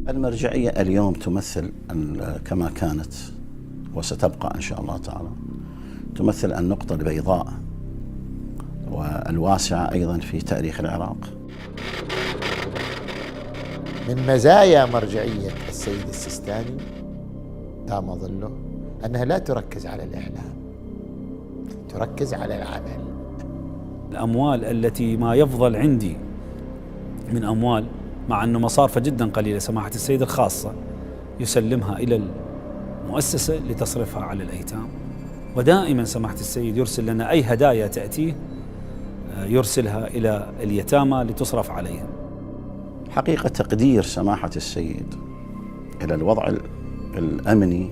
المرجعية اليوم تمثل كما كانت وستبقى إن شاء الله تعالى، تمثل النقطة البيضاء والواسعة أيضا في تاريخ العراق. من مزايا مرجعية السيد السيستاني دام ظله أنها لا تركز على الإعلام، تركز على العمل. الأموال التي ما يفضل عندي من أموال، مع أنه مصارفة جدا قليلة، سماحة السيد الخاصة يسلمها إلى المؤسسة لتصرفها على الأيتام. ودائما سماحة السيد يرسل لنا أي هدايا تأتيه يرسلها إلى اليتامى لتصرف عليهم. حقيقة تقدير سماحة السيد إلى الوضع الأمني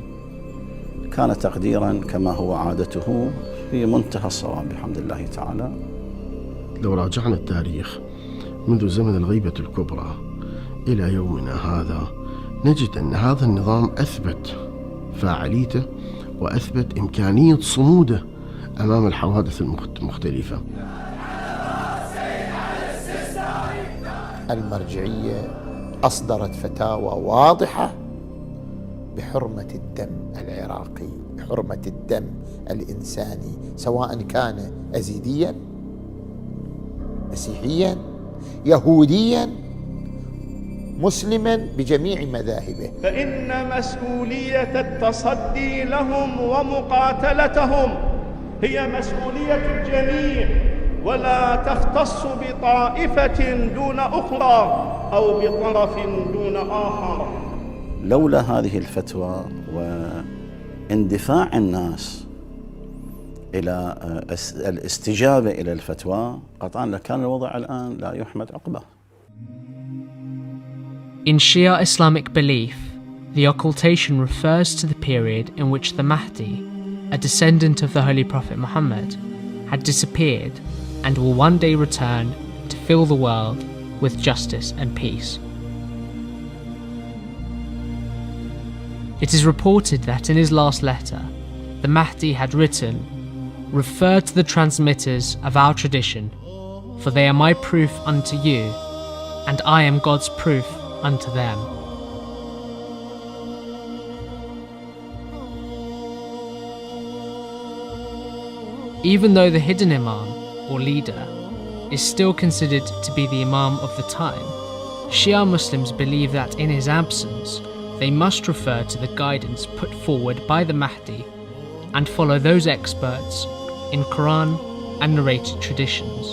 كان تقديرا كما هو عادته في منتهى الصواب بحمد الله تعالى. لو راجعنا التاريخ منذ زمن الغيبة الكبرى إلى يومنا هذا نجد أن هذا النظام أثبت فاعليته وأثبت إمكانية صموده أمام الحوادث المختلفة. المرجعية أصدرت فتاوى واضحة بحرمة الدم العراقي، بحرمة الدم الإنساني، سواء كان أزيديا، مسيحيا، يهوديا، مسلما، بجميع مذاهبه. فإن مسؤولية التصدي لهم ومقاتلتهم هي مسؤولية الجميع، ولا تختص بطائفة دون أخرى أو بطرف دون آخر. لولا هذه الفتوى واندفاع الناس إلى الاستجابة إلى الفتوى قطعا لكان الوضع الآن لا يحمد عقبه. In Shia Islamic belief, the occultation refers to the period in which the Mahdi, a descendant of the Holy Prophet Muhammad, had disappeared and will one day return to fill the world with justice and peace. It is reported that in his last letter, the Mahdi had written, "Refer to the transmitters of our tradition, for they are my proof unto you, and I am God's proof unto them." Even though the hidden imam, or leader, is still considered to be the imam of the time, Shia Muslims believe that in his absence, they must refer to the guidance put forward by the Mahdi and follow those experts in Quran and narrated traditions.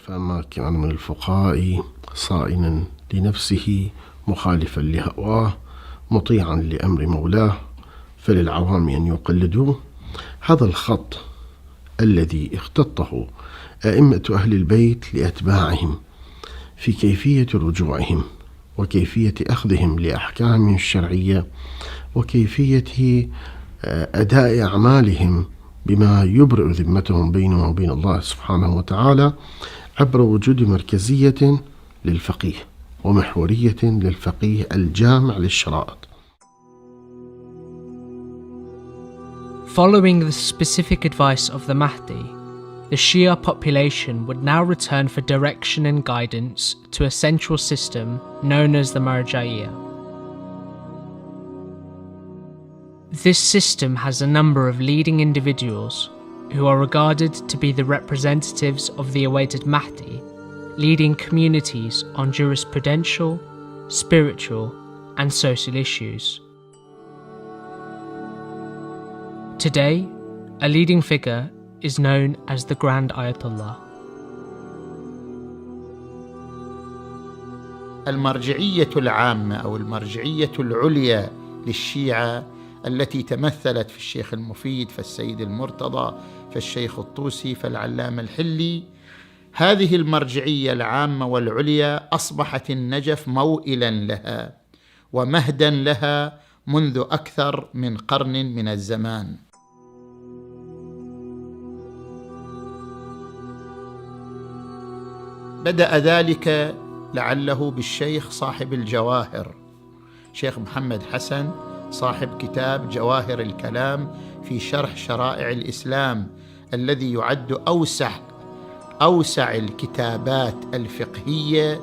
فأما كان من الفقهاء صائنا لنفسه مخالفا لهواه مطيعا لأمر مولاه فللعوام أن يقلدوه. هذا الخط الذي اختطه أئمة أهل البيت لأتباعهم في كيفية رجوعهم وكيفية أخذهم لأحكامهم الشرعية وكيفية أداء أعمالهم بما يبرئ ذمتهم بينهم وبين الله سبحانه وتعالى عبر وجود مركزية للفقيه ومحورية للفقيه الجامع للشرائط. Following the specific advice of the Mahdi, the Shia population would now return for direction and guidance to a central system known as the Marja'iyya. This system has a number of leading individuals who are regarded to be the representatives of the awaited Mahdi, leading communities on jurisprudential, spiritual, and social issues. Today, a leading figure is known as the Grand Ayatollah. المرجعية العامة أو المرجعية العليا للشيعة التي تمثلت في الشيخ المفيد، فالسيد المرتضى، فالشيخ الطوسي، فالعلامة الحلي، هذه المرجعية العامة والعليا أصبحت النجف موئلا لها ومهدا لها منذ أكثر من قرن من الزمان. بدأ ذلك لعله بالشيخ صاحب الجواهر، شيخ محمد حسن، صاحب كتاب جواهر الكلام في شرح شرائع الإسلام، الذي يعد أوسع الكتابات الفقهية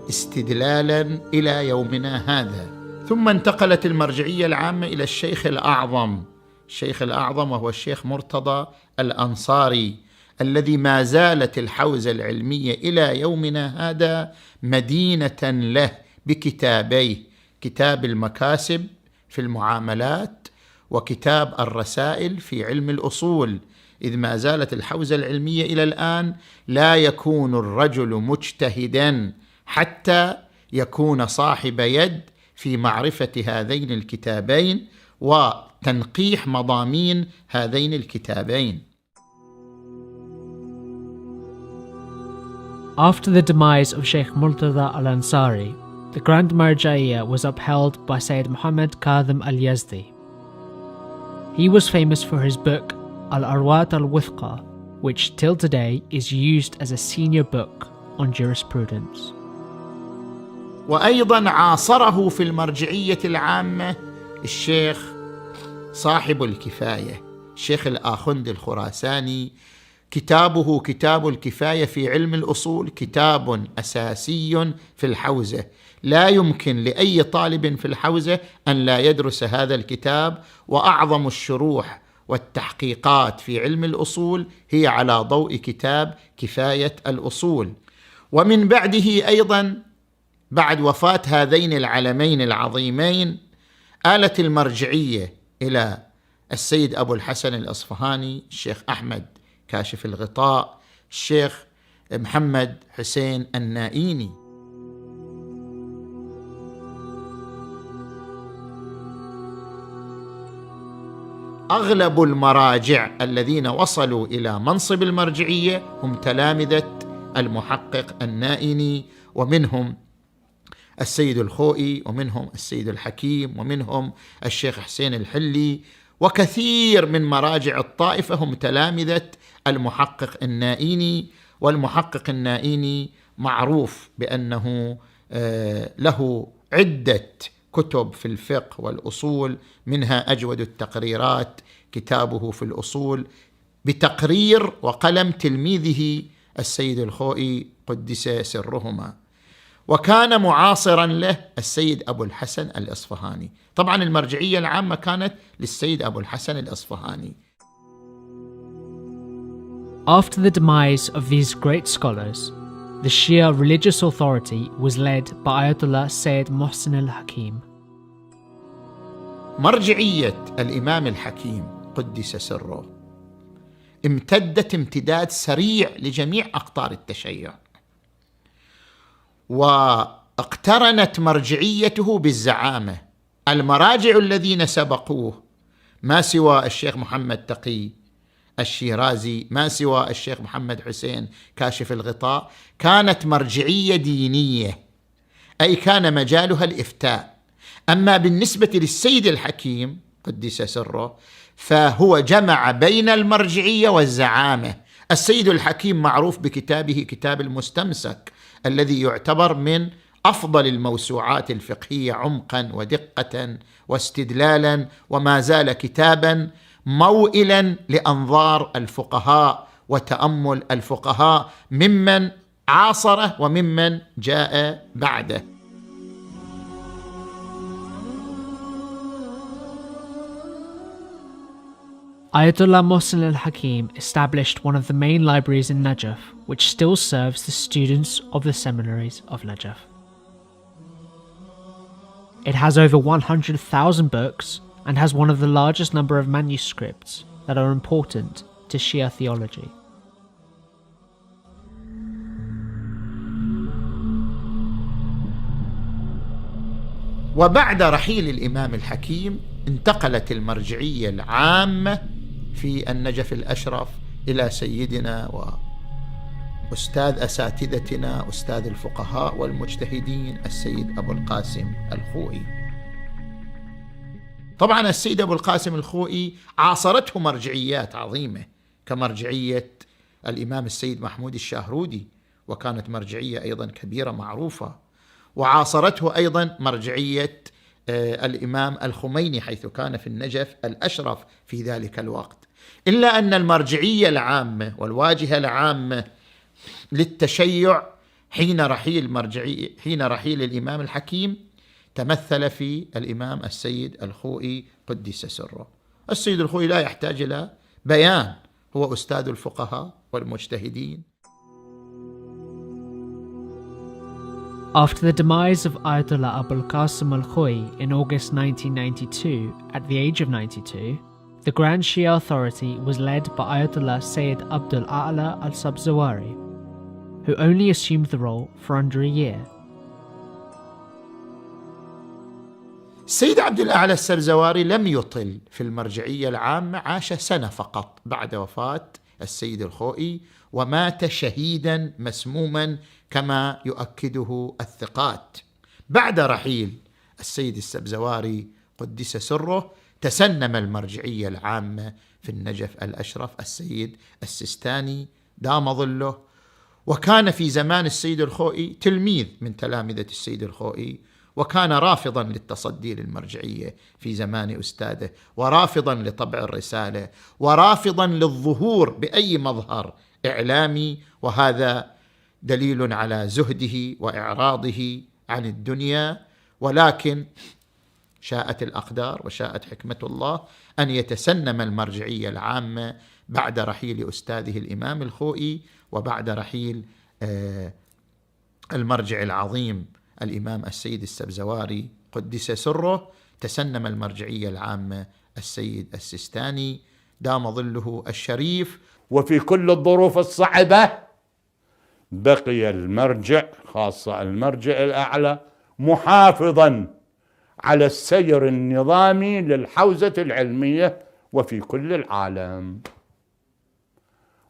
استدلالا إلى يومنا هذا. ثم انتقلت المرجعية العامة إلى الشيخ الأعظم وهو الشيخ مرتضى الأنصاري، الذي ما زالت الحوزة العلمية إلى يومنا هذا مدينة له بكتابيه، كتاب المكاسب في المعاملات وكتاب الرسائل في علم الأصول، إذ ما زالت الحوزة العلمية إلى الآن لا يكون الرجل مجتهدا حتى يكون صاحب يد في معرفة هذين الكتابين وتنقيح مضامين هذين الكتابين. After the demise of Sheikh Murtada al-Ansari, the Grand Marja'iyya was upheld by Sayyid Muhammad Kadhim al-Yazdi. He was famous for his book al-Wuthqa, which till today is used as a senior book on jurisprudence. وأيضا عاصره في المرجعية العامة الشيخ صاحب الكفاية، الشيخ الآخند الخراساني. كتابه كتاب الكفاية في علم الأصول كتاب أساسي في الحوزة، لا يمكن لأي طالب في الحوزة أن لا يدرس هذا الكتاب، وأعظم الشروح والتحقيقات في علم الأصول هي على ضوء كتاب كفاية الأصول. ومن بعده أيضا، بعد وفاة هذين العلمين العظيمين، آلت المرجعية إلى السيد أبو الحسن الأصفهاني، الشيخ أحمد كاشف الغطاء، الشيخ محمد حسين النائيني. أغلب المراجع الذين وصلوا إلى منصب المرجعية هم تلامذة المحقق النائيني، ومنهم السيد الخوئي، ومنهم السيد الحكيم، ومنهم الشيخ حسين الحلي، وكثير من مراجع الطائفة هم تلامذة المحقق النائيني. والمحقق النائيني معروف بأنه له عدة كتب في الفقه والأصول، منها أجود التقريرات كتابه في الأصول بتقرير وقلم تلميذه السيد الخوئي قدس سرهما. وكان معاصرا له السيد أبو الحسن الأصفهاني. طبعا المرجعية العامة كانت للسيد أبو الحسن الأصفهاني. After the demise of these great scholars, the Shia Religious Authority was led by Ayatollah Sayed Mohsin al-Hakim. مرجعية الإمام الحكيم قدس سره امتدت امتداد سريع لجميع أقطار التشيع، واقترنت مرجعيته بالزعامة. المراجع الذين سبقوه ما سوى الشيخ محمد تقي الشيرازي، ما سوى الشيخ محمد حسين كاشف الغطاء، كانت مرجعية دينية، أي كان مجالها الإفتاء. أما بالنسبة للسيد الحكيم قدس سره فهو جمع بين المرجعية والزعامة. السيد الحكيم معروف بكتابه كتاب المستمسك، الذي يعتبر من أفضل الموسوعات الفقهية عمقا ودقة واستدلالا، وما زال كتابا موئلا لأنظار الفقهاء وتأمل الفقهاء ممن عاصره وممن جاء بعده. Ayatollah Mohsin al-Hakim established one of the main libraries in Najaf, which still serves the students of the seminaries of Najaf. It has over 100,000 books and has one of the largest number of manuscripts that are important to Shia theology. وبعد رحيل الإمام الحكيم انتقلت المرجعية العامة في النجف الأشرف إلى سيدنا وأستاذ أساتذتنا أستاذ الفقهاء والمجتهدين السيد أبو القاسم الخوئي. طبعا السيد أبو القاسم الخوئي عاصرته مرجعيات عظيمة كمرجعية الإمام السيد محمود الشاهرودي، وكانت مرجعية أيضا كبيرة معروفة، وعاصرته أيضا مرجعية الإمام الخميني حيث كان في النجف الأشرف في ذلك الوقت. إلا أن المرجعية العامة والواجهة العامة للتشيع حين رحيل الإمام الحكيم تمثل في الإمام السيد الخوئي قدس سره. السيد الخوئي لا يحتاج إلى بيان، هو أستاذ الفقهاء والمجتهدين. After the demise of Ayatollah Abul Qasim al-Khoi in August 1992, at the age of 92, the Grand Shia Authority was led by Ayatollah Sayed Abdul-A'la al-Sabzawari, who only assumed the role for under a year. السيد عبد الأعلى السبزواري لم يطل في المرجعية العامة، عاش سنة فقط بعد وفاة السيد الخوئي، ومات شهيدا مسموما كما يؤكده الثقات. بعد رحيل السيد السبزواري قدس سره تسنم المرجعية العامة في النجف الأشرف السيد السيستاني دام ظله، وكان في زمان السيد الخوئي تلميذ من تلامذة السيد الخوئي، وكان رافضا للتصدي للمرجعية في زمان أستاذه، ورافضا لطبع الرسالة، ورافضا للظهور بأي مظهر إعلامي، وهذا دليل على زهده وإعراضه عن الدنيا. ولكن شاءت الأقدار وشاءت حكمة الله أن يتسنم المرجعية العامة بعد رحيل أستاذه الإمام الخوئي، وبعد رحيل المرجع العظيم الإمام السيد السبزواري قدس سره، تسنم المرجعية العامة السيد السيستاني دام ظله الشريف. وفي كل الظروف الصعبة بقي المرجع، خاصة المرجع الأعلى، محافظا على السير النظامي للحوزة العلمية وفي كل العالم.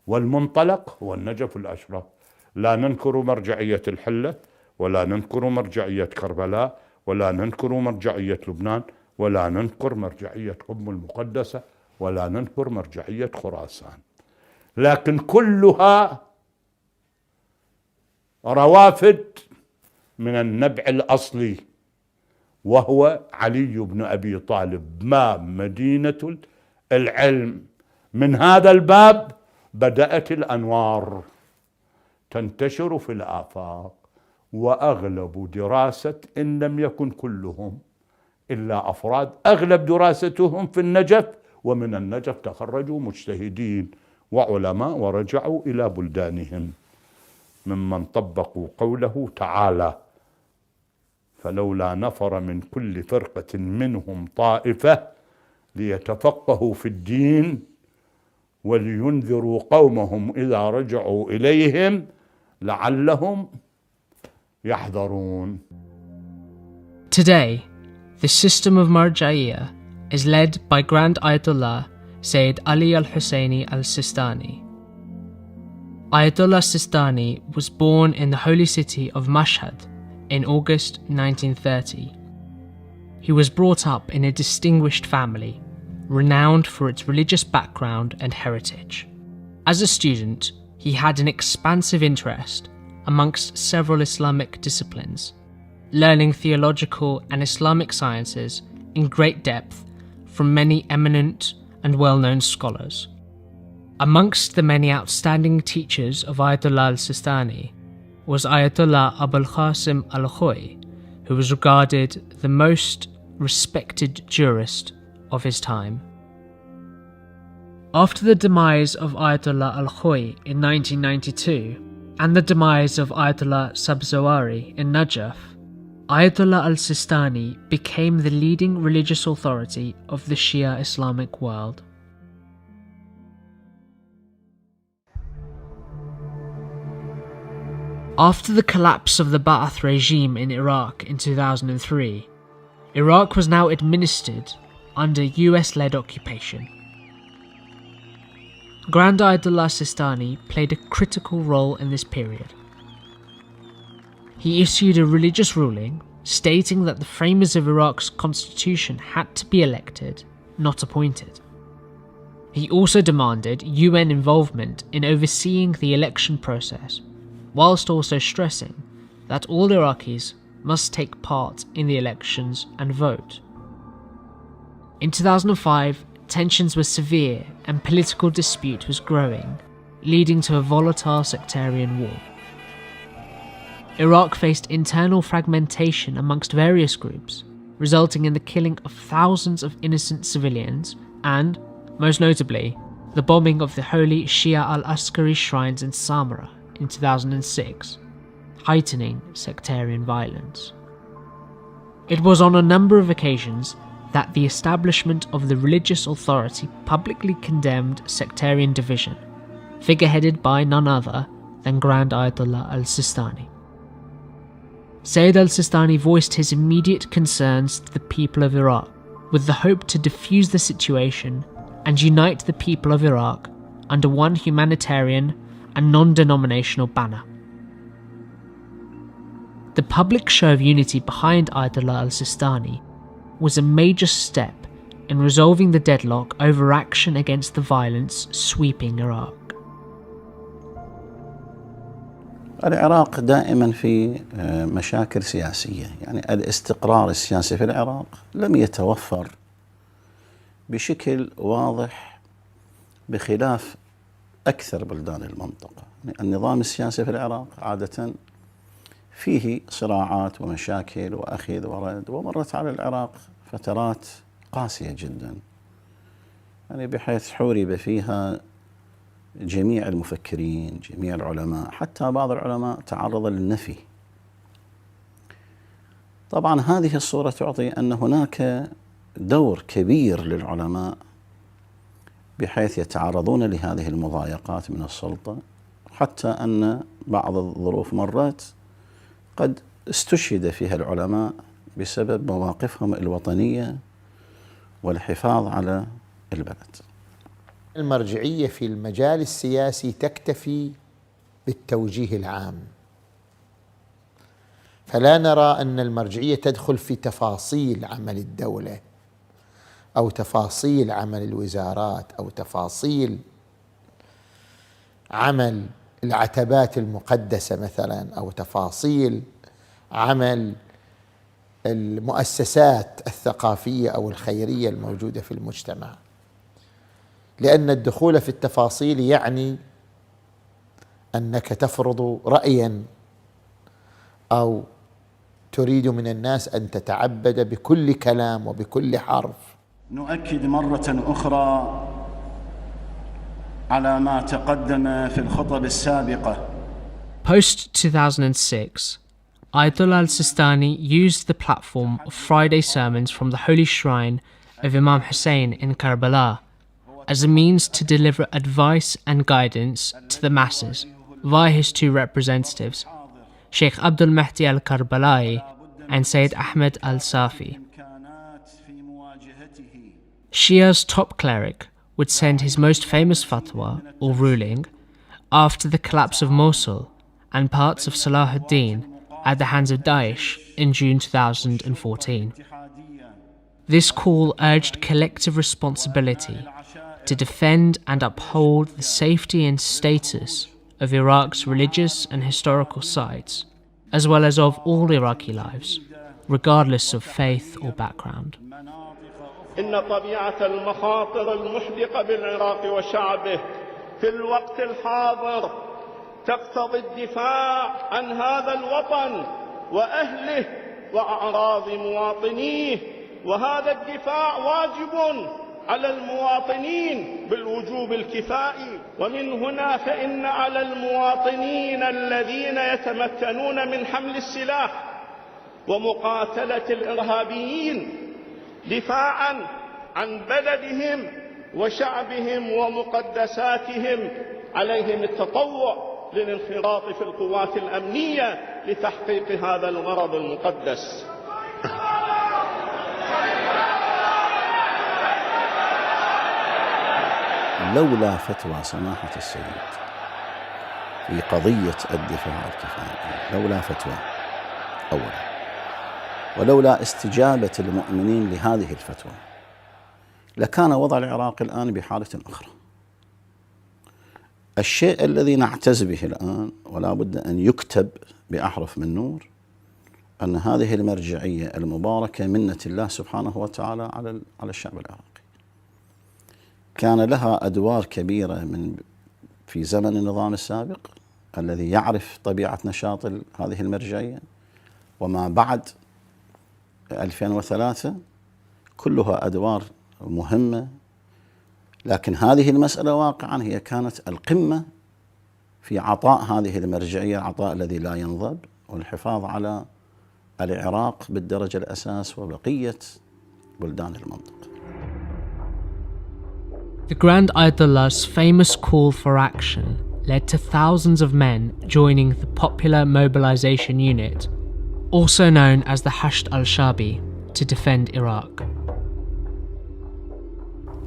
والمنطلق هو النجف الأشرف. لا ننكر مرجعية الحلة، ولا ننكر مرجعية كربلاء، ولا ننكر مرجعية لبنان، ولا ننكر مرجعية قم المقدسة، ولا ننكر مرجعية خراسان، لكن كلها روافد من النبع الأصلي، وهو علي بن أبي طالب، ما مدينة العلم. من هذا الباب بدأت الأنوار تنتشر في الآفاق، وأغلب دراسة إن لم يكن كلهم إلا أفراد أغلب دراستهم في النجف، ومن النجف تخرجوا مجتهدين وعلماء ورجعوا إلى بلدانهم، ممن طبقوا قوله تعالى: فلولا نفر من كل فرقة منهم طائفة ليتفقهوا في الدين ولينذروا قومهم إذا رجعوا إليهم لعلهم يحذرون. Today, the system of Marja'iyya is led by Grand Ayatollah Sayed Ali al-Husseini al-Sistani. Ayatollah Sistani was born in the holy city of Mashhad in August 1930. He was brought up in a distinguished family, renowned for its religious background and heritage. As a student, he had an expansive interest amongst several Islamic disciplines, learning theological and Islamic sciences in great depth from many eminent and well-known scholars. Amongst the many outstanding teachers of Ayatollah al-Sistani was Ayatollah Abul Qasim al-Khoi, who was regarded the most respected jurist of his time. After the demise of Ayatollah al-Khoi in 1992 and the demise of Ayatollah Sabzawari in Najaf, Ayatollah al-Sistani became the leading religious authority of the Shia Islamic world. After the collapse of the Ba'ath regime in Iraq in 2003, Iraq was now administered under US-led occupation. Grand Ayatollah Sistani played a critical role in this period. He issued a religious ruling stating that the framers of Iraq's constitution had to be elected, not appointed. He also demanded UN involvement in overseeing the election process, whilst also stressing that all Iraqis must take part in the elections and vote. In 2005, tensions were severe and political dispute was growing, leading to a volatile sectarian war. Iraq faced internal fragmentation amongst various groups, resulting in the killing of thousands of innocent civilians and, most notably, the bombing of the holy Shia al-Askari shrines in Samarra in 2006, heightening sectarian violence. It was on a number of occasions that the establishment of the Religious Authority publicly condemned sectarian division, figureheaded by none other than Grand Ayatollah al-Sistani. Sayed al-Sistani voiced his immediate concerns to the people of Iraq, with the hope to defuse the situation and unite the people of Iraq under one humanitarian and non-denominational banner. The public show of unity behind Ayatollah al-Sistani was a major step in resolving the deadlock over action against the violence sweeping Iraq. العراق دائما في مشاكل سياسية، يعني الاستقرار السياسي في العراق لم يتوفر بشكل واضح بخلاف أكثر بلدان المنطقة. النظام السياسي في العراق عادة فيه صراعات ومشاكل وأخذ ورد، ومرت على العراق فترات قاسية جدا، يعني بحيث حورب فيها جميع المفكرين، جميع العلماء، حتى بعض العلماء تعرض للنفي. طبعا هذه الصورة تعطي أن هناك دور كبير للعلماء بحيث يتعرضون لهذه المضايقات من السلطة، حتى أن بعض الظروف مرات قد استشهد فيها العلماء بسبب مواقفهم الوطنية والحفاظ على البلد. المرجعية في المجال السياسي تكتفي بالتوجيه العام، فلا نرى أن المرجعية تدخل في تفاصيل عمل الدولة أو تفاصيل عمل الوزارات أو تفاصيل عمل العتبات المقدسة مثلا، أو تفاصيل عمل المؤسسات الثقافية أو الخيرية الموجودة في المجتمع، لأن الدخول في التفاصيل يعني أنك تفرض رأيا أو تريد من الناس أن تتعبد بكل كلام وبكل حرف. نؤكد مرة أخرى على ما تقدم في الخطب السابقة. Post 2006, Ayatollah al-Sistani used the platform of Friday sermons from the holy shrine of Imam Hussein in Karbala as a means to deliver advice and guidance to the masses via his two representatives, Sheikh Abdul Mahdi al-Karbala'i and Sayyid Ahmed al-Safi. Shia's top cleric would send his most famous fatwa, or ruling, after the collapse of Mosul and parts of Salahuddin at the hands of Daesh in June 2014. This call urged collective responsibility to defend and uphold the safety and status of Iraq's religious and historical sites, as well as of all Iraqi lives, regardless of faith or background. إن طبيعة المخاطر المحدقة بالعراق وشعبه في الوقت الحاضر تقتضي الدفاع عن هذا الوطن وأهله وأعراض مواطنيه، وهذا الدفاع واجب على المواطنين بالوجوب الكفائي. ومن هنا فإن على المواطنين الذين يتمكنون من حمل السلاح ومقاتلة الإرهابيين دفاعا عن بلدهم وشعبهم ومقدساتهم عليهم التطوع للانخراط في القوات الأمنية لتحقيق هذا الغرض المقدس. لولا فتوى سماحة السيد في قضية الدفاع الكفائي، لولا فتوى أولا، ولولا استجابة المؤمنين لهذه الفتوى، لكان وضع العراق الآن بحالة أخرى. الشيء الذي نعتز به الآن ولا بد أن يكتب بأحرف من نور أن هذه المرجعية المباركة منة الله سبحانه وتعالى على الشعب العراقي. كان لها أدوار كبيرة في زمن النظام السابق الذي يعرف طبيعة نشاط هذه المرجعية، وما بعد 2003 كلها أدوار مهمة، لكن هذه المسألة واقعا هي كانت القمة في عطاء هذه المرجعية، العطاء الذي لا ينضب، والحفاظ على العراق بالدرجة الأساس وبقية بلدان المنطقة. The Grand Ayatollah's famous call for action led to thousands of men joining the Popular Mobilization Unit, also known as the Hashd al-Shabi, to defend Iraq.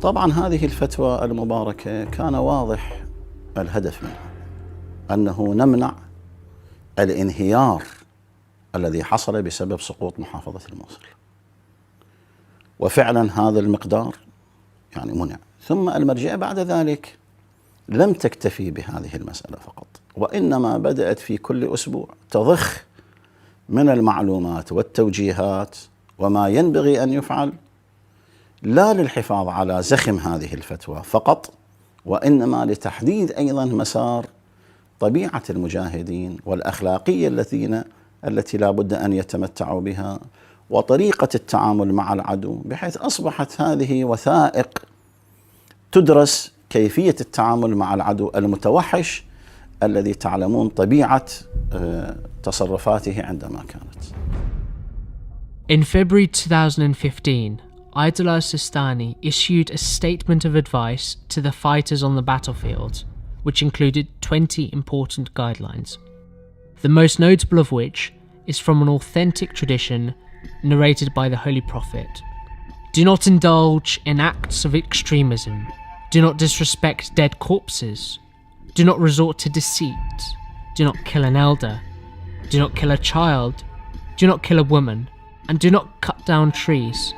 طبعا هذه الفتوى المباركة كان واضح الهدف منها أنه نمنع الانهيار الذي حصل بسبب سقوط محافظة الموصل، وفعلا هذا المقدار يعني منع. ثم المرجعية بعد ذلك لم تكتفي بهذه المسألة فقط، وإنما بدأت في كل أسبوع تضخ من المعلومات والتوجيهات وما ينبغي أن يفعل، لا للحفاظ على زخم هذه الفتوى فقط، وإنما لتحديد أيضا مسار طبيعة المجاهدين والأخلاقية التي لا بد أن يتمتعوا بها، وطريقة التعامل مع العدو، بحيث أصبحت هذه وثائق تدرس كيفية التعامل مع العدو المتوحش الذي تعلمون طبيعة تصرفاته عندما كانت. In February 2015, Ayatollah Sistani issued a statement of advice to the fighters on the battlefield, which included 20 important guidelines. The most notable of which is from an authentic tradition narrated by the Holy Prophet. Do not indulge in acts of extremism. Do not disrespect dead corpses. Do not resort to deceit. Do not kill an elder. Do not kill a child. Do not kill a woman. And do not cut down trees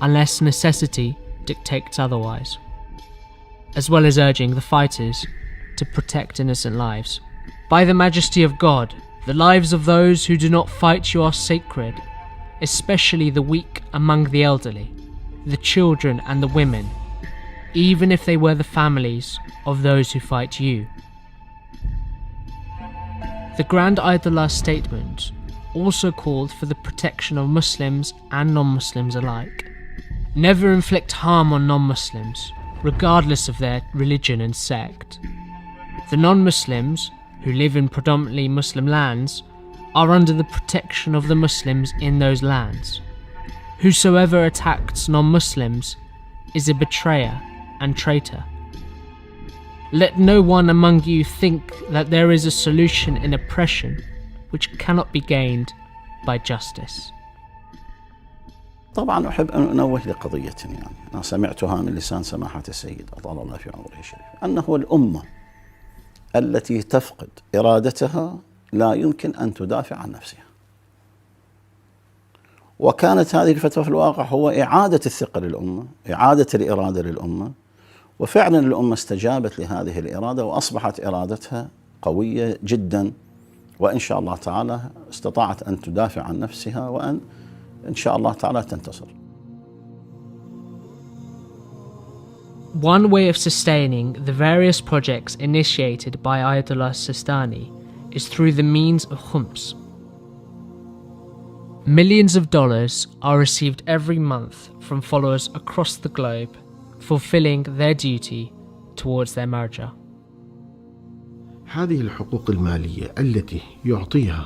unless necessity dictates otherwise, as well as urging the fighters to protect innocent lives. By the majesty of God, the lives of those who do not fight you are sacred, especially the weak among the elderly, the children and the women, even if they were the families of those who fight you. The Grand Ayatollah statement also called for the protection of Muslims and non-Muslims alike. Never inflict harm on non-Muslims, regardless of their religion and sect. The non-Muslims, who live in predominantly Muslim lands, are under the protection of the Muslims in those lands. Whosoever attacks non-Muslims is a betrayer and traitor. Let no one among you think that there is a solution in oppression which cannot be gained by justice. طبعا أحب أن أنوه لقضية يعني أنا سمعتها من لسان سماحة السيد أطال الله في عمره الشريف، أنه الأمة التي تفقد إرادتها لا يمكن أن تدافع عن نفسها. وكانت هذه الفتوى في الواقع هو إعادة الثقة للأمة، إعادة الإرادة للأمة، وفعلا الأمة استجابت لهذه الإرادة وأصبحت إرادتها قوية جدا، وإن شاء الله تعالى استطاعت أن تدافع عن نفسها وأن إن شاء الله تعالى تنتصر. One way of sustaining the various projects initiated by Ayatollah Sistani is through the means of Khumus. Millions of dollars are received every month from followers across the globe fulfilling their duty towards their marja. هذه الحقوق المالية التي يعطيها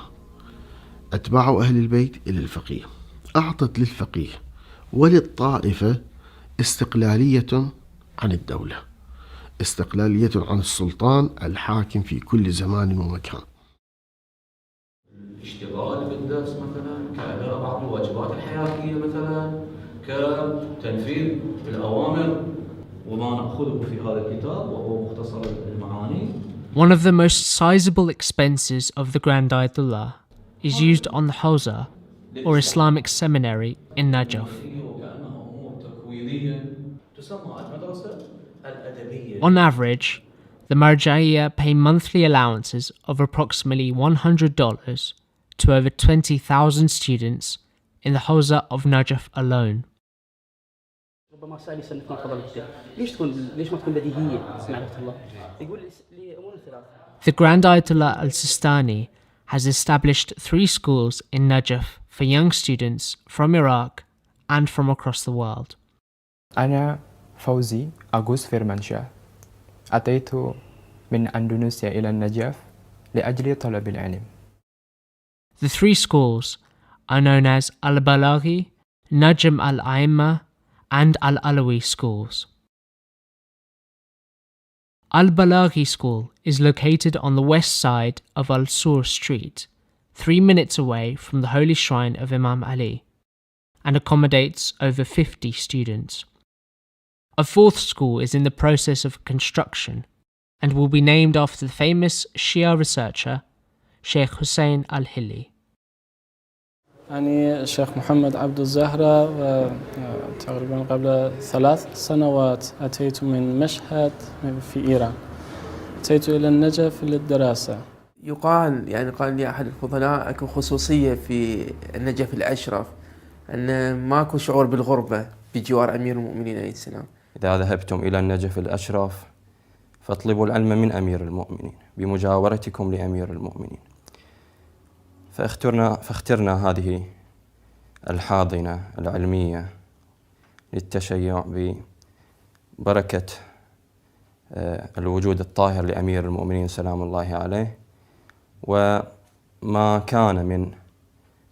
أتباع أهل البيت إلى الفقيه أعطت للفقيه وللطائفة استقلالية عن الدولة، استقلالية عن السلطان الحاكم في كل زمان ومكان. الاشتغال بالدرس مثلا، كأداء بعض الواجبات الحياتية مثلا، كتنفيذ الأوامر وما نأخذه في هذا الكتاب وهو مختصر المعاني. One of the most sizable expenses of the Grand Ayatollah is used on the Hawza, or Islamic seminary, in Najaf. On average, the Marja'iyya pay monthly allowances of approximately $100 to over 20,000 students in the Hawza of Najaf alone. The Grand Ayatollah al-Sistani has established 3 schools in Najaf for young students from Iraq and from across the world. أنا فوزي أغوث فيرمانشاه. أتيت من أندونيسيا إلى النجف لأجل طلب العلم. The 3 schools are known as al-Balaghi, Najm al-Aimma and al-Alawi schools. Al-Balaghi school is located on the west side of Al-Sur Street, 3 minutes away from the holy shrine of Imam Ali, and accommodates over 50 students. A 4th school is in the process of construction and will be named after the famous Shia researcher Sheikh Hussein al-Hilli. أنا الشيخ محمد عبد الزهرة، تقريبا قبل 3 سنوات أتيت من مشهد في إيران. أتيت إلى النجف للدراسة. قال لي أحد الفضلاء أكو خصوصية في النجف الأشرف أن ماكو شعور بالغربة بجوار أمير المؤمنين عليه السلام. إذا ذهبتم إلى النجف الأشرف فاطلبوا العلم من أمير المؤمنين بمجاورتكم لأمير المؤمنين. فاخترنا هذه الحاضنة العلمية للتشيع ببركة الوجود الطاهر لأمير المؤمنين سلام الله عليه، وما كان من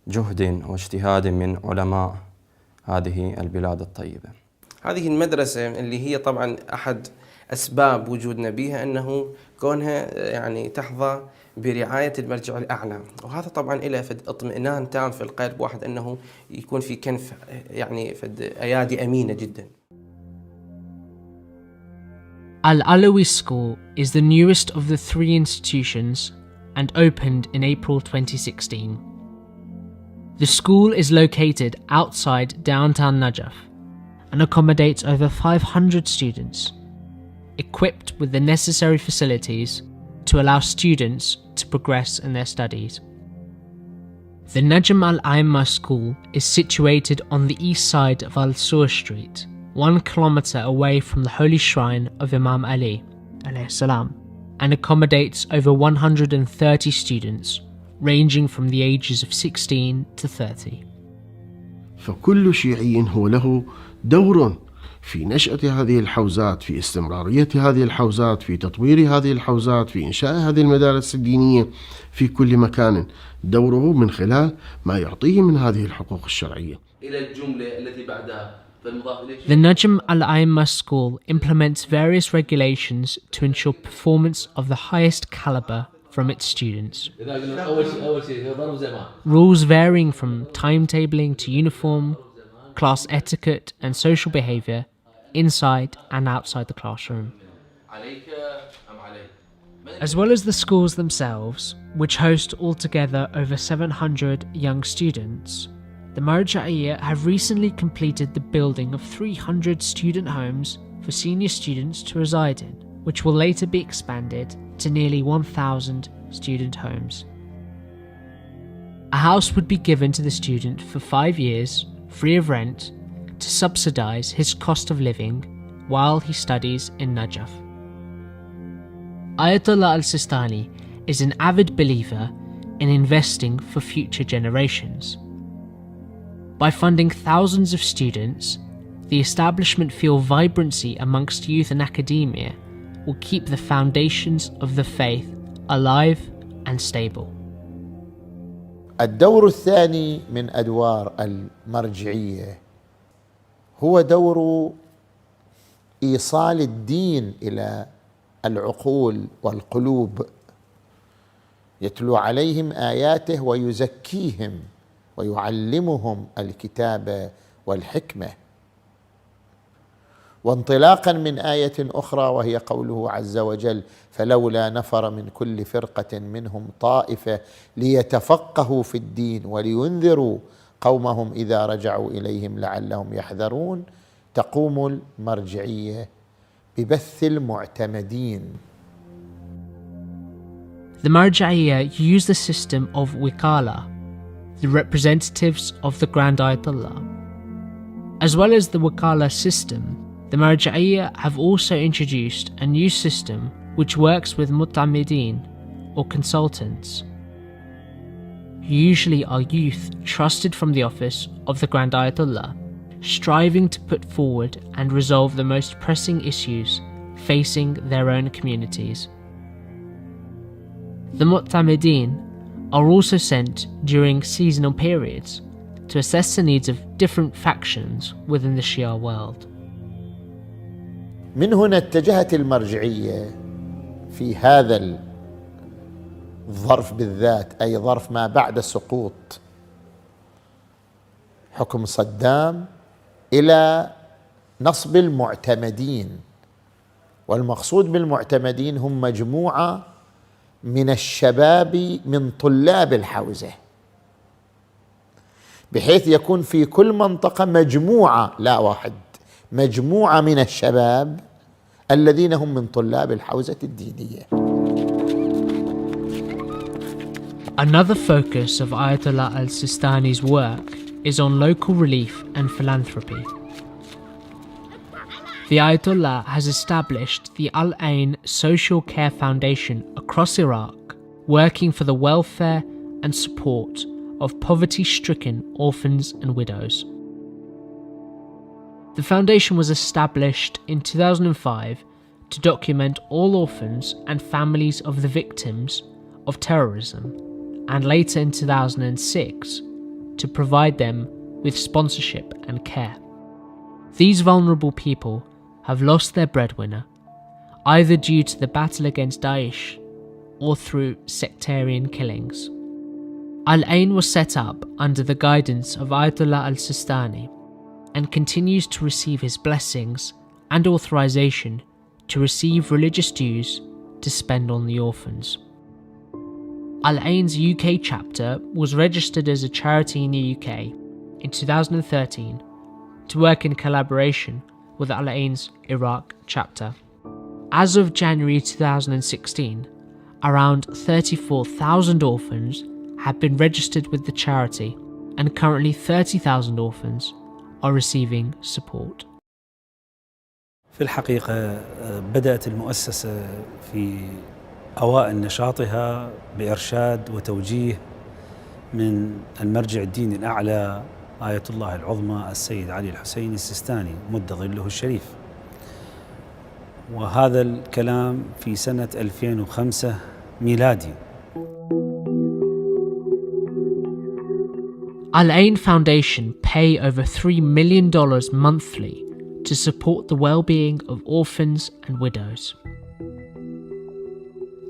جهد واجتهاد من علماء هذه البلاد الطيبة. هذه المدرسة اللي هي طبعا أحد أسباب وجودنا بها أنه كونها تحظى برعاية المرجع الأعلى، وهذا طبعا إلى فد اطمئنان تام في القلب واحد أنه يكون في كنف فد أيادي أمينة جدا. Al-Alawi School is the newest of the 3 institutions and opened in April 2016. The school is located outside downtown Najaf and accommodates over 500 students, equipped with the necessary facilities to allow students to progress in their studies. The Najm al-Aimma school is situated on the east side of Al-Sur Street, 1 kilometer away from the holy shrine of Imam Ali alayhi salam, and accommodates over 130 students ranging from the ages of 16 to 30. فكل شيعي هو له دور في نشأة هذه الحوزات، في استمرارية هذه الحوزات، في تطوير هذه الحوزات، في إنشاء هذه المدارس الدينية في كل مكان، دوره من خلال ما يعطيه من هذه الحقوق الشرعية. إلى الجملة التي بعدها The Najm al-Aimma school implements various regulations to ensure performance of the highest caliber from its students. Rules varying from timetabling to uniform, class etiquette and social behaviour inside and outside the classroom. As well as the schools themselves, which host altogether over 700 young students, the Marja'iyya have recently completed the building of 300 student homes for senior students to reside in, which will later be expanded to nearly 1,000 student homes. A house would be given to the student for 5 years, free of rent, to subsidise his cost of living while he studies in Najaf. Ayatollah al-Sistani is an avid believer in investing for future generations. By funding thousands of students, the establishment feel vibrancy amongst youth and academia will keep the foundations of the faith alive and stable. الدور الثاني من أدوار المرجعية هو دور إيصال الدين إلى العقول والقلوب، يتلو عليهم آياته ويزكيهم ويعلمهم الكتاب والحكمة. وانطلاقا من آية أخرى وهي قوله عز وجل: فلولا نفر من كل فرقة منهم طائفة ليتفقهوا في الدين ولينذروا قومهم إذا رجعوا إليهم لعلهم يحذرون. تقوم المرجعية ببث المعتمدين. The Marja'iyya use the system of Wikala, the representatives of the Grand Ayatollah. As well as the Wikala system, the Marja'iyya have also introduced a new system which works with Mu'tamideen, or consultants, who usually are youth trusted from the office of the Grand Ayatollah, striving to put forward and resolve the most pressing issues facing their own communities. The Mu'tamideen are also sent during seasonal periods to assess the needs of different factions within the Shia world. من هنا اتجهت المرجعية في هذا الظرف بالذات، أي ظرف ما بعد سقوط حكم صدام، إلى نصب المعتمدين. والمقصود بالمعتمدين هم مجموعة من الشباب من طلاب الحوزة، بحيث يكون في كل منطقة مجموعة، لا واحد، مجموعة من الشباب الذين هم من طلاب الحوزة الدينية. Another focus of Ayatollah al-Sistani's work is on local relief and philanthropy. The Ayatollah has established the Al-Ain Social Care Foundation across Iraq, working for the welfare and support of poverty-stricken orphans and widows. The foundation was established in 2005 to document all orphans and families of the victims of terrorism, and later in 2006 to provide them with sponsorship and care. These vulnerable people have lost their breadwinner, either due to the battle against Daesh or through sectarian killings. Al-Ain was set up under the guidance of Ayatollah al-Sistani and continues to receive his blessings and authorization to receive religious dues to spend on the orphans. Al-Ain's UK chapter was registered as a charity in the UK in 2013 to work in collaboration with Al-Ain's Iraq chapter. As of January 2016, around 34,000 orphans have been registered with the charity, and currently 30,000 orphans are receiving support. في الحقيقة بدأت المؤسسة في أوائل نشاطها بإرشاد وتوجيه من المرجع الديني الأعلى آية الله العظمى السيد علي الحسين السيستاني مد ظله الشريف، وهذا الكلام في سنة 2005 ميلادي. Al-Ain Foundation pay over $3 million monthly to support the well-being of orphans and widows.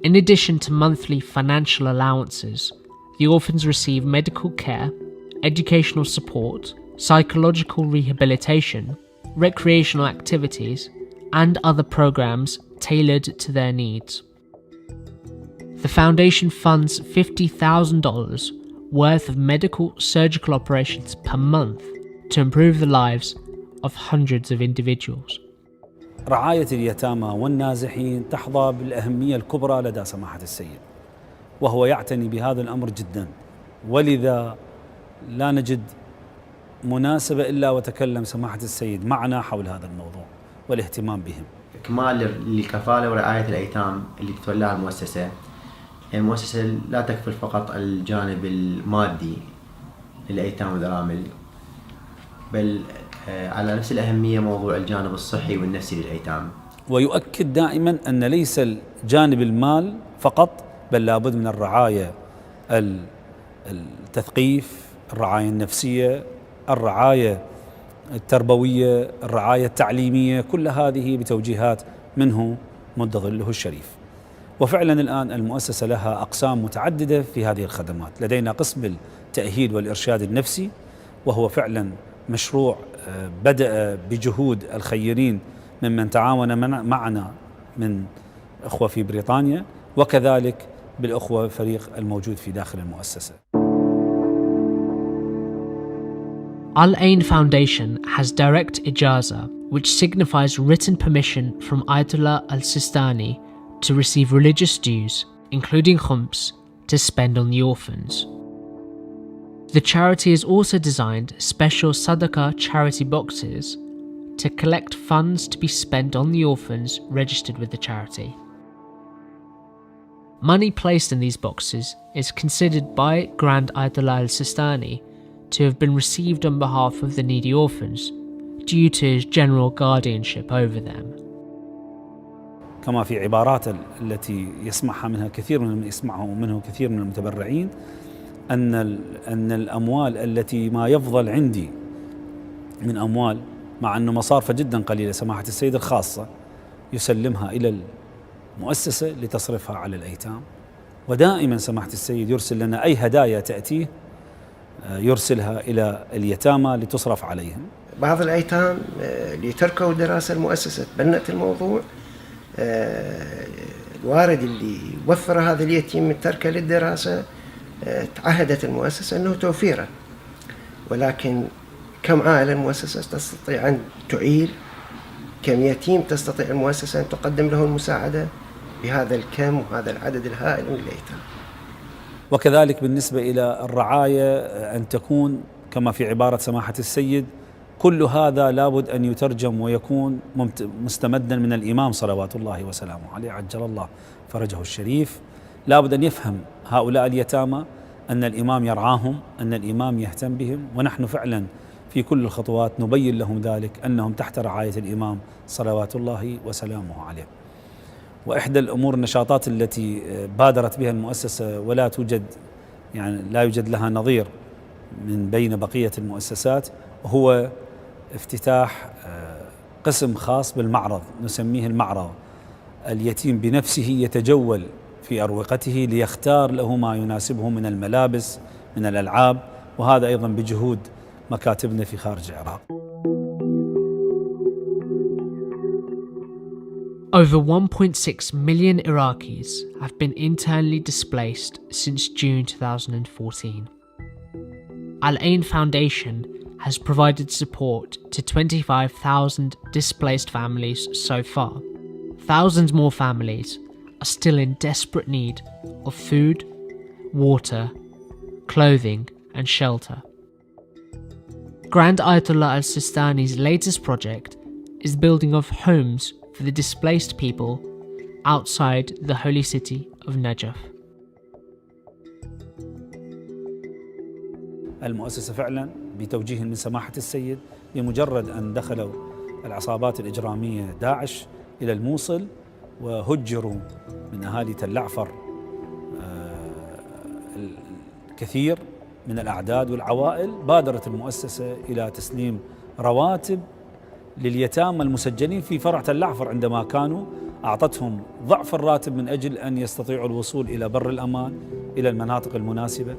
In addition to monthly financial allowances, the orphans receive medical care, educational support, psychological rehabilitation, recreational activities, and other programs tailored to their needs. The foundation funds $50,000 worth of medical surgical operations per month to improve the lives of hundreds of individuals. رعاية اليتامى والنازحين تحظى بالأهمية الكبرى لدى سماحة السيد، وهو يعتني بهذا الأمر جدا، ولذا لا نجد مناسبة إلا وتكلم سماحة السيد معنا حول هذا الموضوع والاهتمام بهم. إكمال للكفالة ورعاية الأيتام اللي تتولاها المؤسسة، المؤسسة لا تكفل فقط الجانب المادي للأيتام والأرامل، بل على نفس الأهمية موضوع الجانب الصحي والنفسي للأيتام. ويؤكد دائما أن ليس الجانب المال فقط، بل لابد من الرعاية التثقيف، الرعاية النفسية، الرعاية التربوية، الرعاية التعليمية، كل هذه بتوجيهات منه مد ظله الشريف. وفعلا الآن المؤسسة لها أقسام متعددة في هذه الخدمات. لدينا قسم التأهيل والإرشاد النفسي، وهو فعلا مشروع بدأ بجهود الخيرين ممن تعاون معنا من أخوة في بريطانيا، وكذلك بالأخوة فريق الموجود في داخل المؤسسة. Al-Ain Foundation has direct ijaza, which signifies written permission from Ayatollah al-Sistani to receive religious dues, including Khumus, to spend on the orphans. The charity has also designed special Sadaqah charity boxes to collect funds to be spent on the orphans registered with the charity. Money placed in these boxes is considered by Grand Ayatollah al-Sistani to have been received on behalf of the needy orphans due to his general guardianship over them. كما في عبارات التي يسمعها منه كثير من المتبرعين أن الأموال التي ما يفضل عندي من أموال، مع أنه مصارفة جدا قليلة، سماحة السيد الخاصة يسلمها إلى المؤسسة لتصرفها على الأيتام. ودائما سماحة السيد يرسل لنا أي هدايا تأتيه يرسلها إلى اليتامى لتصرف عليهم. بعض الأيتام اللي تركوا دراسة المؤسسة تبنت الموضوع، الوالد اللي وفر هذا اليتيم من تركه للدراسة تعهدت المؤسسة أنه توفيره، ولكن كم عائلة المؤسسة تستطيع أن تعيل، كم يتيم تستطيع المؤسسة أن تقدم له المساعدة بهذا الكم وهذا العدد الهائل من الأيتام. وكذلك بالنسبة إلى الرعاية أن تكون كما في عبارة سماحة السيد، كل هذا لابد أن يترجم ويكون مستمدا من الإمام صلوات الله وسلامه عليه عجل الله فرجه الشريف. لابد أن يفهم هؤلاء اليتامى أن الإمام يرعاهم، أن الإمام يهتم بهم، ونحن فعلا في كل الخطوات نبين لهم ذلك أنهم تحت رعاية الإمام صلوات الله وسلامه عليه. وإحدى الأمور النشاطات التي بادرت بها المؤسسة ولا توجد لا يوجد لها نظير من بين بقية المؤسسات هو افتتاح قسم خاص بالمعرض، نسميه المعرض. اليتيم بنفسه يتجول في أروقته ليختار له ما يناسبه من الملابس، من الألعاب، وهذا أيضا بجهود مكاتبنا في خارج العراق. Over 1.6 million Iraqis have been internally displaced since June 2014. Al-Ain Foundation has provided support to 25,000 displaced families so far. Thousands more families are still in desperate need of food, water, clothing and shelter. Grand Ayatollah al-Sistani's latest project is the building of homes for the displaced people outside the holy city of Najaf. المؤسسة فعلا بتوجيه من سماحة السيد، بمجرد أن دخلوا العصابات الإجرامية داعش إلى الموصل وهجروا من أهالي تل عفر الكثير من الأعداد والعوائل، بادرت المؤسسة إلى تسليم رواتب لليتامى المسجلين في فرع تل عفر عندما كانوا، أعطتهم ضعف الراتب من أجل أن يستطيعوا الوصول إلى بر الأمان، إلى المناطق المناسبة.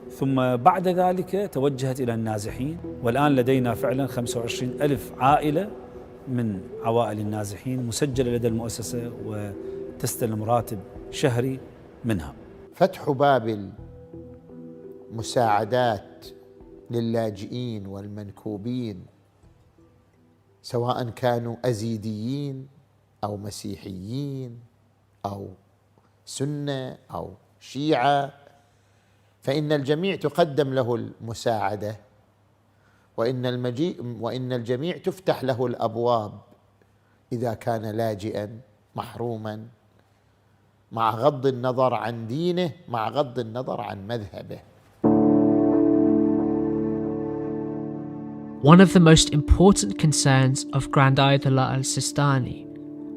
ثم بعد ذلك توجهت إلى النازحين، والآن لدينا فعلا 25,000 عائلة من عوائل النازحين مسجلة لدى المؤسسة وتستلم راتب شهري منها. فتح باب المساعدات للاجئين والمنكوبين سواء كانوا أزيديين أو مسيحيين أو سنة أو شيعة، فإن الجميع تقدم له المساعدة، وإن الجميع تفتح له الأبواب إذا كان لاجئا محروما، مع غض النظر عن دينه، مع غض النظر عن مذهبه. One of the most important concerns of Grand Ayatollah al-Sistani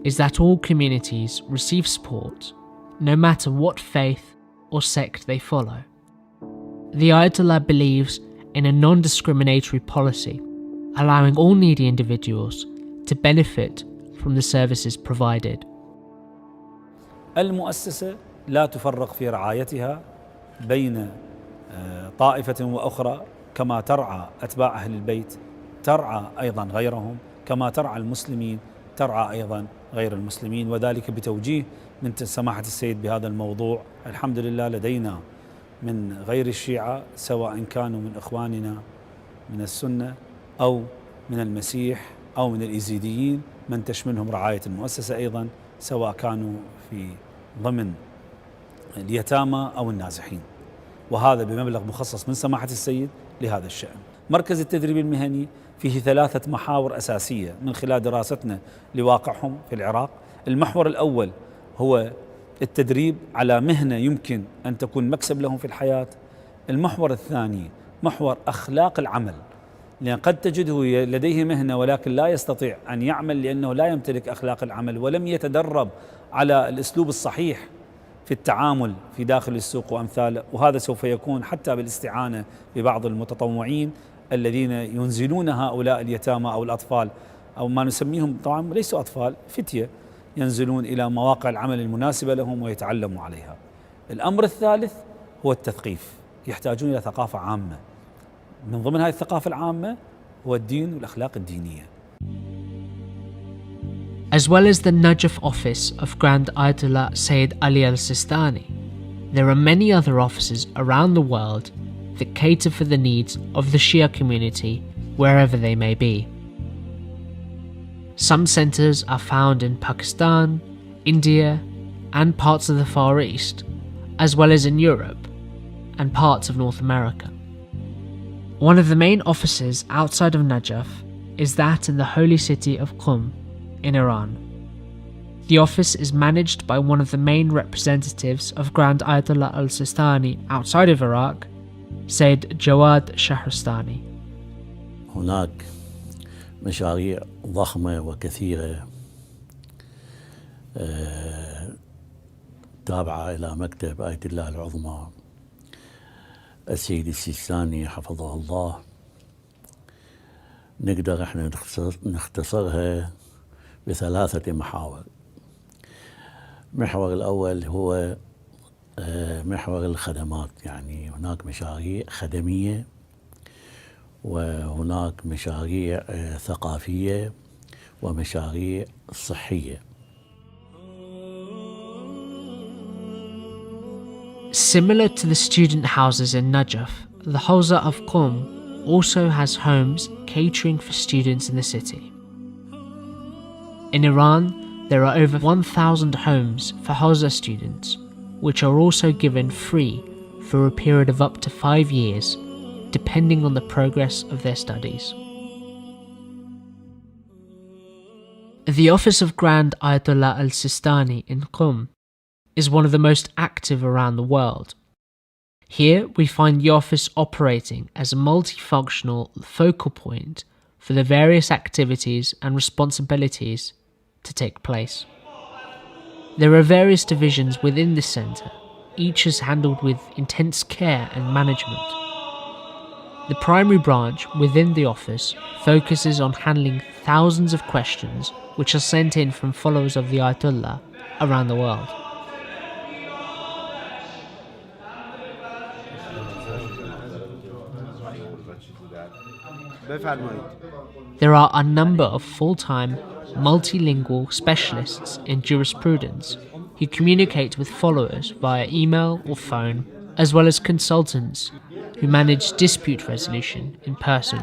is that all communities receive support, no matter what faith or sect they follow. The Ayatollah believes in a non-discriminatory policy, allowing all needy individuals to benefit from the services provided. المؤسسة لا تفرق في رعايتها بين طائفة وأخرى، كما ترعى أتباع أهل البيت ترعى أيضا غيرهم، كما ترعى المسلمين ترعى أيضا غير المسلمين، وذلك بتوجيه من سماحة السيد بهذا الموضوع. الحمد لله لدينا من غير الشيعة، سواء كانوا من إخواننا من السنة أو من المسيح أو من الإيزيديين، من تشملهم رعاية المؤسسة أيضا، سواء كانوا في ضمن اليتامى أو النازحين، وهذا بمبلغ مخصص من سماحة السيد لهذا الشأن. مركز التدريب المهني فيه 3 محاور أساسية من خلال دراستنا لواقعهم في العراق. المحور الأول هو التدريب على مهنة يمكن أن تكون مكسب لهم في الحياة. المحور الثاني محور أخلاق العمل، لأن قد تجده لديه مهنة ولكن لا يستطيع أن يعمل لأنه لا يمتلك أخلاق العمل ولم يتدرب على الأسلوب الصحيح في التعامل في داخل السوق وأمثاله، وهذا سوف يكون حتى بالاستعانة ببعض المتطوعين الذين ينزلون هؤلاء اليتامى أو الأطفال، أو ما نسميهم طبعا ليسوا أطفال، فتية، ينزلون إلى مواقع العمل المناسبة لهم ويتعلموا عليها. الأمر الثالث هو التثقيف، يحتاجون إلى ثقافة عامة، من ضمن هذه الثقافة العامة هو الدين والأخلاق الدينية. As well as the Najaf office of Grand Ayatollah Sayed Ali al-Sistani, there are many other offices around the world that cater for the needs of the Shia community wherever they may be. Some centres are found in Pakistan, India, and parts of the Far East, as well as in Europe and parts of North America. One of the main offices outside of Najaf is that in the holy city of Qum in Iran. The office is managed by one of the main representatives of Grand Ayatollah al-Sistani outside of Iraq, Sayyid Jawad Shahristani. هناك مشاريع ضخمة وكثيرة تابعة إلى مكتب آية الله العظمى السيد السيستاني حفظه الله. نقدر احنا نختصرها ب3 محاور. المحور الأول هو محور الخدمات، يعني هناك مشاريع خدمية وهناك مشاريع ثقافية ومشاريع صحية. Similar to the student houses in Najaf, the Hawza of Qum also has homes catering for students in the city. In Iran, there are over 1,000 homes for Hawza students, which are also given free for a period of up to 5 years, depending on the progress of their studies. The office of Grand Ayatollah al-Sistani in Qum is one of the most active around the world. Here we find the office operating as a multifunctional focal point for the various activities and responsibilities to take place. There are various divisions within this centre, each is handled with intense care and management. The primary branch within the office focuses on handling thousands of questions which are sent in from followers of the Ayatollah around the world. There are a number of full-time, multilingual specialists in jurisprudence who communicate with followers via email or phone, as well as consultants who manage dispute resolution in person.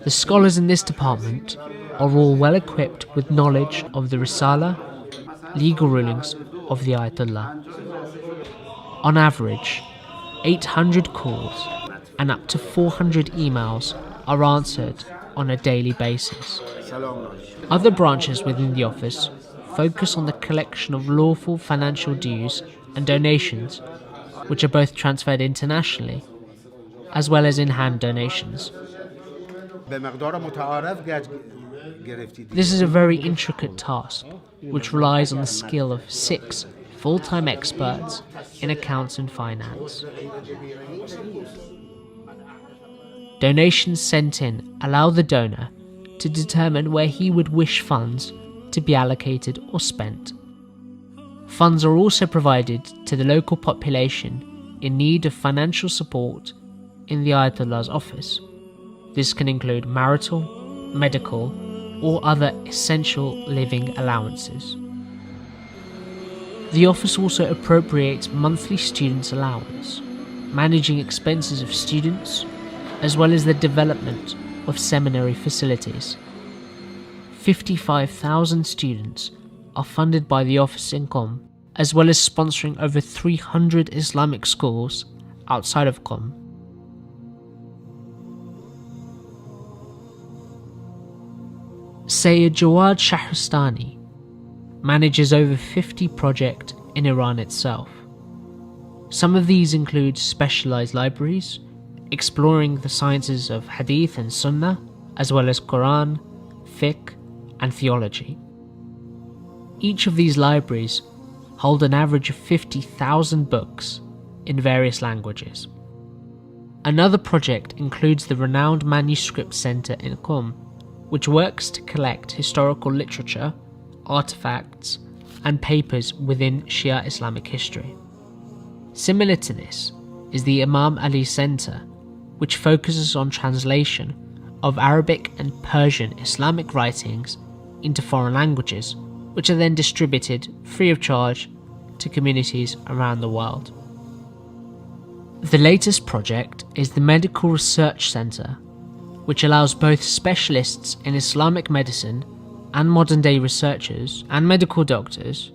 The scholars in this department are all well equipped with knowledge of the Risala, legal rulings of the Ayatollah. On average, 800 calls and up to 400 emails are answered on a daily basis. Other branches within the office focus on the collection of lawful financial dues and donations, which are both transferred internationally as well as in-hand donations. This is a very intricate task, which relies on the skill of 6 full-time experts in accounts and finance. Donations sent in allow the donor to determine where he would wish funds to be allocated or spent. Funds are also provided to the local population in need of financial support in the Ayatollah's office. This can include marital, medical, or other essential living allowances. The office also appropriates monthly students' allowance, managing expenses of students, as well as the development of seminary facilities. 55,000 students are funded by the office in Qom, as well as sponsoring over 300 Islamic schools outside of Qom. Sayyid Jawad Shahristani manages over 50 projects in Iran itself. Some of these include specialized libraries, exploring the sciences of Hadith and Sunnah, as well as Quran, Fiqh, and theology. Each of these libraries hold an average of 50,000 books in various languages. Another project includes the renowned Manuscript Center in Qom, which works to collect historical literature, artifacts, and papers within Shia Islamic history. Similar to this is the Imam Ali Center, which focuses on translation of Arabic and Persian Islamic writings into foreign languages, which are then distributed free of charge to communities around the world. The latest project is the Medical Research Center, which allows both specialists in Islamic medicine and modern-day researchers and medical doctors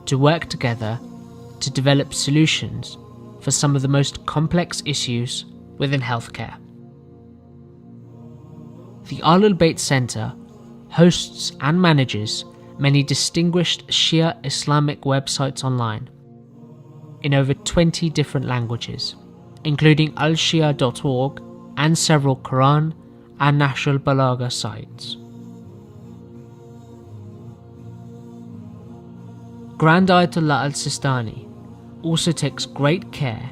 to work together to develop solutions for some of the most complex issues within healthcare. The Ahlul Bayt Center hosts and manages many distinguished Shia Islamic websites online in over 20 different languages, including alshia.org and several Quran and Nahjul Balagha sites. Grand Ayatollah al-Sistani also takes great care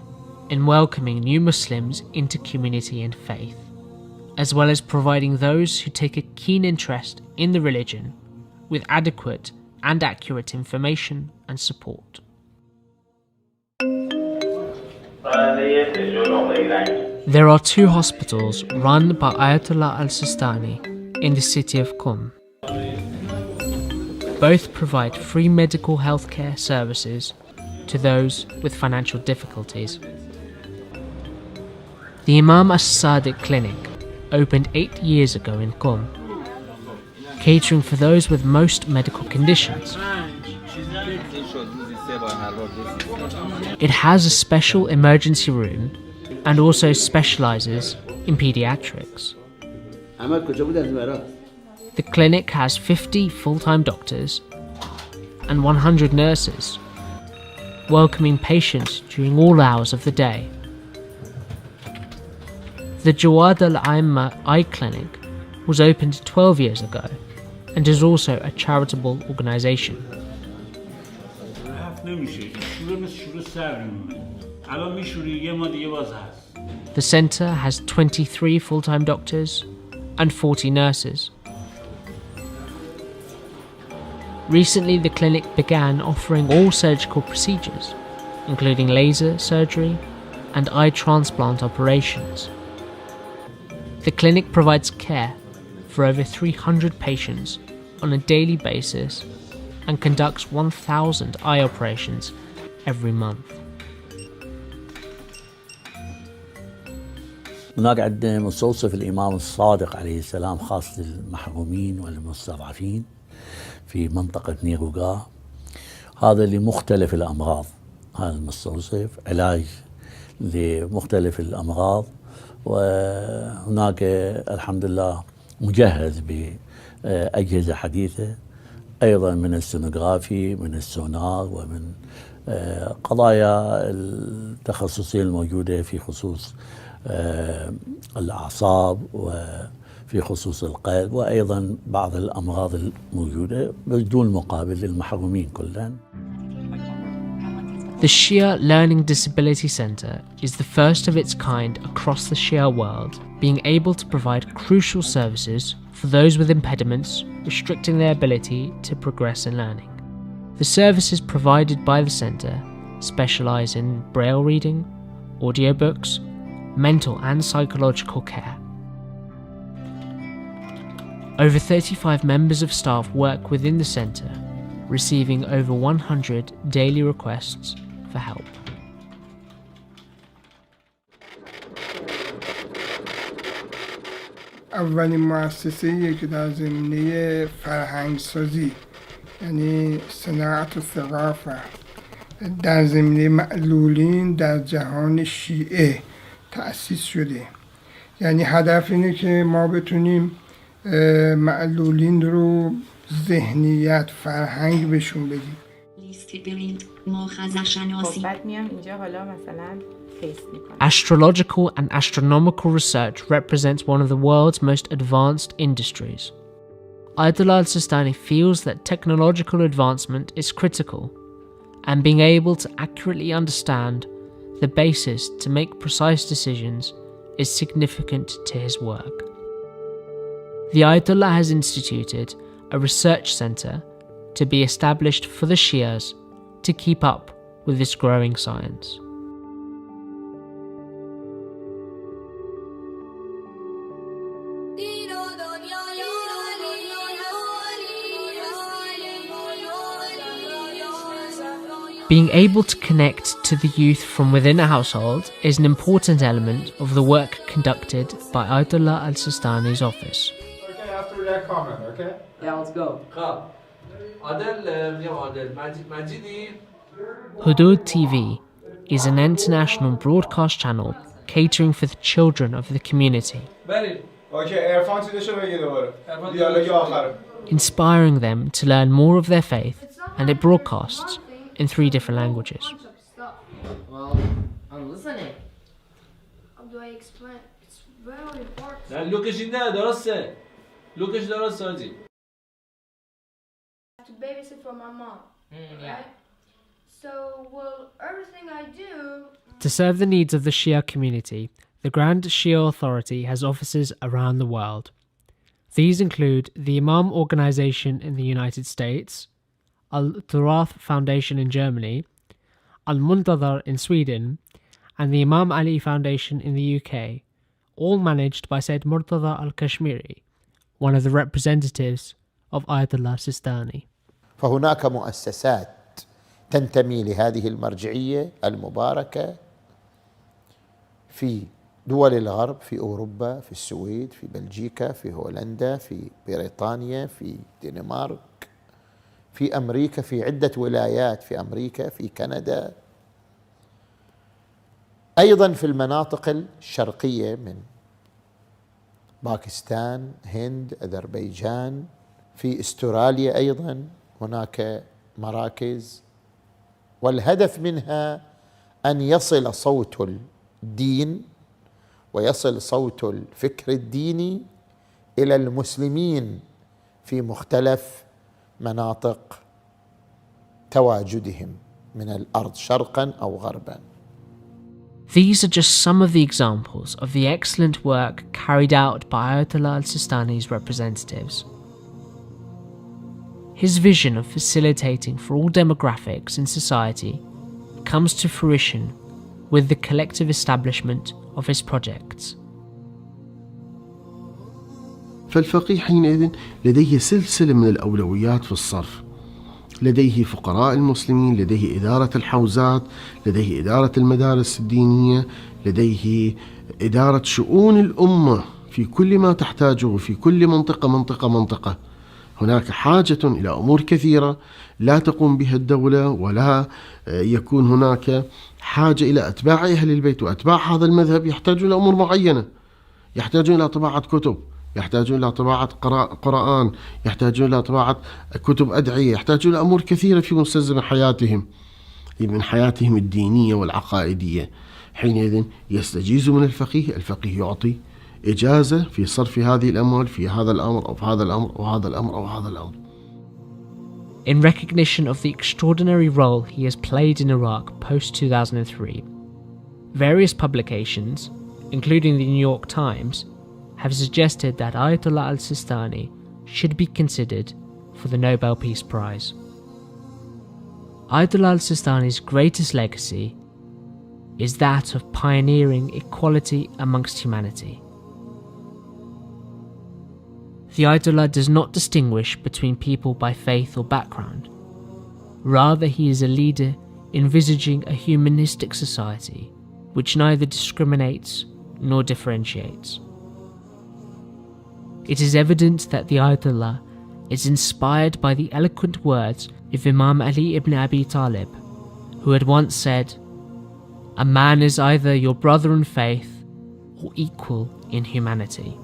in welcoming new Muslims into community and faith, as well as providing those who take a keen interest in the religion with adequate and accurate information and support. There are 2 hospitals run by Ayatollah al-Sistani in the city of Qom. Both provide free medical healthcare services to those with financial difficulties. The Imam as-Sadiq Clinic opened 8 years ago in Qom, catering for those with most medical conditions. It has a special emergency room and also specializes in pediatrics. The clinic has 50 full-time doctors and 100 nurses, welcoming patients during all hours of the day. The Jawad al-Aimma Eye Clinic was opened 12 years ago and is also a charitable organization. The center has 23 full-time doctors and 40 nurses. Recently, the clinic began offering all surgical procedures, including laser surgery and eye transplant operations. The clinic provides care for over 300 patients on a daily basis and conducts 1,000 eye operations every month. هناك عندنا مستوصف الإمام الصادق عليه السلام خاص للمحرومين والمستضعفين في منطقة نيروغا، هذا لمختلف الأمراض. هذا المستوصف علاج لمختلف الأمراض، وهناك الحمد لله مجهز بأجهزة حديثة أيضا من السونوغرافي، من السونار، ومن قضايا التخصصية الموجودة في خصوص الأعصاب وفي خصوص القلب، وأيضا بعض الأمراض الموجودة بدون مقابل للمحرومين كلهم. The Shia Learning Disability Center is the first of its kind across the Shia world, being able to provide crucial services for those with impediments restricting their ability to progress in learning. The services provided by the center specialize in braille reading, audiobooks, mental and psychological care. Over 35 members of staff work within the centre, receiving over 100 daily requests for help. اولین مؤسسه‌ای که در زمینه فرهنگسازی یعنی صناعت و ثقافت در زمینه معلولین در جهان شیعه تأسیس شده. یعنی هدف اینه که ما بتونیم معلولین رو ذهنیت فرهنگ بهشون بدیم. Astrological and astronomical research represents one of the world's most advanced industries. Ayatollah al-Sistani feels that technological advancement is critical, and being able to accurately understand the basis to make precise decisions is significant to his work. The Ayatollah has instituted a research centre to be established for the Shias to keep up with this growing science. Being able to connect to the youth from within a household is an important element of the work conducted by Ayatollah al-Sistani's office. Okay, after that comment, okay? Yeah, let's go. Hudud TV is an international broadcast channel catering for the children of the community, inspiring them to learn more of their faith, and it broadcasts in 3 different languages. Well, I'm listening. How do I explain? It's very important. لوکش این نه درسته. لوکش درسته آجی. To babysit for my mom. Right? So, well, everything I do. To serve the needs of the Shia community, the Grand Shia Authority has offices around the world. These include the Imam Organization in the United States, al-Turath Foundation in Germany, al-Muntadhar in Sweden, and the Imam Ali Foundation in the UK, all managed by Sayyid Murtada al-Kashmiri, one of the representatives of Ayatollah Sistani. فهناك مؤسسات تنتمي لهذه المرجعية المباركة في دول الغرب، في أوروبا، في السويد، في بلجيكا، في هولندا، في بريطانيا، في دنمارك، في أمريكا، في عدة ولايات في أمريكا، في كندا، أيضا في المناطق الشرقية من باكستان، هند، أذربيجان، في استراليا أيضا هناك مراكز، والهدف منها أن يصل صوت الدين ويصل صوت الفكر الديني إلى المسلمين في مختلف مناطق تواجدهم من الأرض شرقا أو غربا. These are just some of the examples of the excellent work carried out by Ayatollah al-Sistani's representatives. His vision of facilitating for all demographics in society comes to fruition with the collective establishment of his projects. فالفقيه حينئذ لديه سلسلة من الأولويات في الصرف. لديه فقراء المسلمين، لديه إدارة الحوزات، لديه إدارة المدارس الدينية، لديه إدارة شؤون الأمة في كل ما تحتاجه في كل منطقة. هناك حاجة إلى أمور كثيرة لا تقوم بها الدولة، ولا يكون هناك حاجة إلى أتباع أهل البيت، وأتباع هذا المذهب يحتاجون إلى أمور معينة، يحتاجون إلى طباعة كتب، يحتاجون إلى طباعة قرآن، يحتاجون إلى طباعة كتب أدعية، يحتاجون إلى أمور كثيرة في مستلزم حياتهم من حياتهم الدينية والعقائدية. حينئذ يستجيز من الفقيه يعطي إجازة في صرف هذه الأموال في هذا الأمر أو في هذا الأمر أو هذا الأمر أو هذا الأمر. In recognition of the extraordinary role he has played in Iraq post-2003, various publications, including the New York Times, have suggested that Ayatollah al-Sistani should be considered for the Nobel Peace Prize. Ayatollah al-Sistani's greatest legacy is that of pioneering equality amongst humanity. the Ayatollah does not distinguish between people by faith or background. Rather, he is a leader envisaging a humanistic society which neither discriminates nor differentiates. It is evident that the Ayatollah is inspired by the eloquent words of Imam Ali ibn Abi Talib, who had once said, "A man is either your brother in faith or equal in humanity."